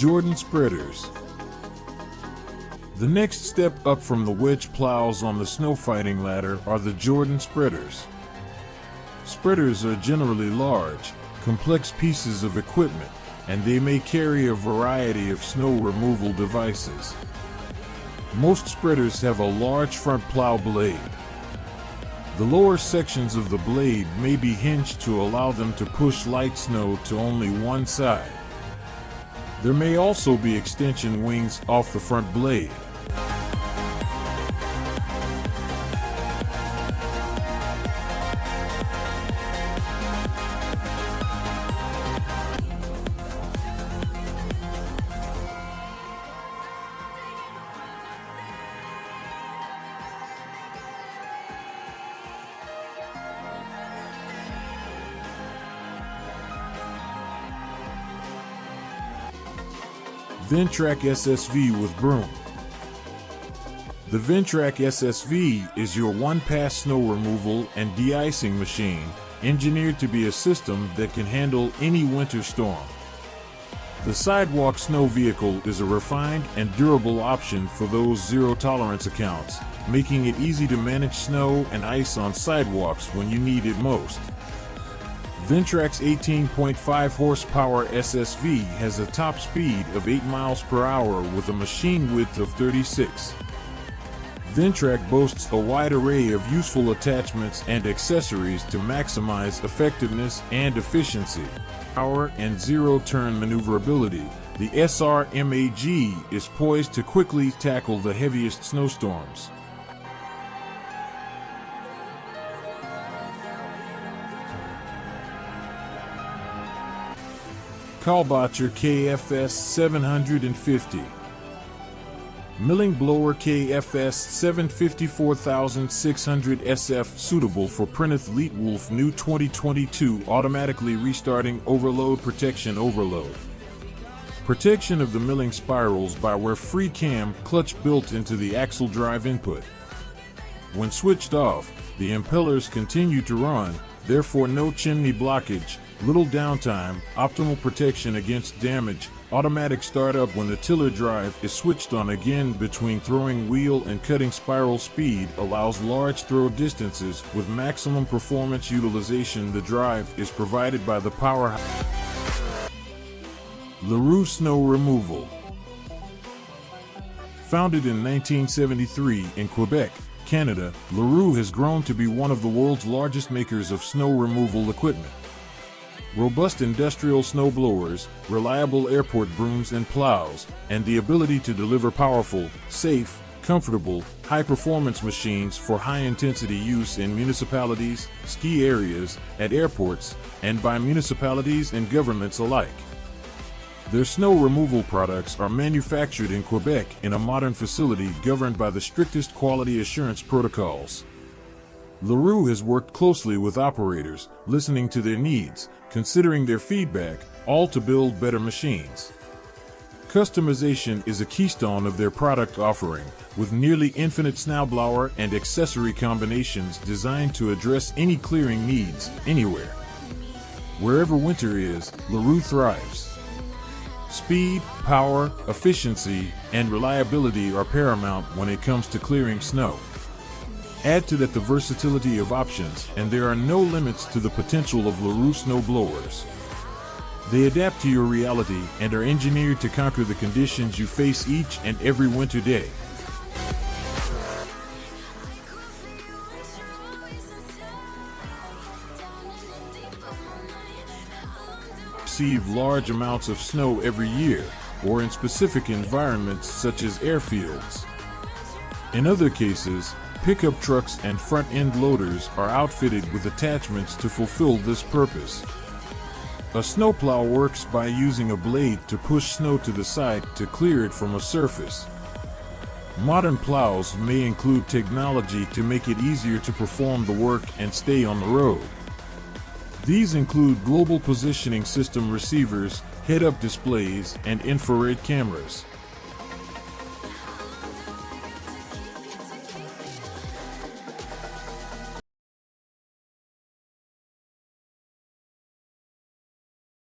Jordan spreaders. The next step up from the wedge plows on the snow fighting ladder are the Jordan spreaders. Spreaders are generally large, complex pieces of equipment, and they may carry a variety of snow removal devices. Most spreaders have a large front plow blade. The lower sections of the blade may be hinged to allow them to push light snow to only one side. There may also be extension wings off the front blade. Ventrac SSV with broom. The Ventrac SSV is your one-pass snow removal and de-icing machine, engineered to be a system that can handle any winter storm. The sidewalk snow vehicle is a refined and durable option for those zero-tolerance accounts, making it easy to manage snow and ice on sidewalks when you need it most. Ventrac's 18.5 horsepower SSV has a top speed of 8 miles per hour with a machine width of 36. Ventrac boasts a wide array of useful attachments and accessories to maximize effectiveness and efficiency. Power and zero-turn maneuverability. The SR-MAG is poised to quickly tackle the heaviest snowstorms. Kalbacher KFS 750. Milling blower KFS 754600 SF suitable for Printeth Leetwolf new 2022 automatically restarting overload protection overload. Protection of the milling spirals by wear free cam clutch built into the axle drive input. When switched off, the impellers continue to run, therefore no chimney blockage, little downtime, optimal protection against damage, automatic startup when the tiller drive is switched on again between throwing wheel and cutting spiral speed allows large throw distances with maximum performance utilization. The drive is provided by the powerhouse. LaRue Snow Removal. Founded in 1973 in Quebec, Canada, LaRue has grown to be one of the world's largest makers of snow removal equipment. Robust industrial snowblowers, reliable airport brooms and plows, and the ability to deliver powerful, safe, comfortable, high-performance machines for high-intensity use in municipalities, ski areas, at airports, and by municipalities and governments alike. Their snow removal products are manufactured in Quebec in a modern facility governed by the strictest quality assurance protocols. LaRue has worked closely with operators, listening to their needs, considering their feedback, all to build better machines. Customization is a keystone of their product offering, with nearly infinite snowblower and accessory combinations designed to address any clearing needs, anywhere. Wherever winter is, LaRue thrives. Speed, power, efficiency, and reliability are paramount when it comes to clearing snow. Add to that the versatility of options, and there are no limits to the potential of LaRue snow blowers. They adapt to your reality and are engineered to conquer the conditions you face each and every winter day. Receive large amounts of snow every year, or in specific environments such as airfields. In other cases, pickup trucks and front-end loaders are outfitted with attachments to fulfill this purpose. A snowplow works by using a blade to push snow to the side to clear it from a surface. Modern plows may include technology to make it easier to perform the work and stay on the road. These include global positioning system receivers, head-up displays, and infrared cameras.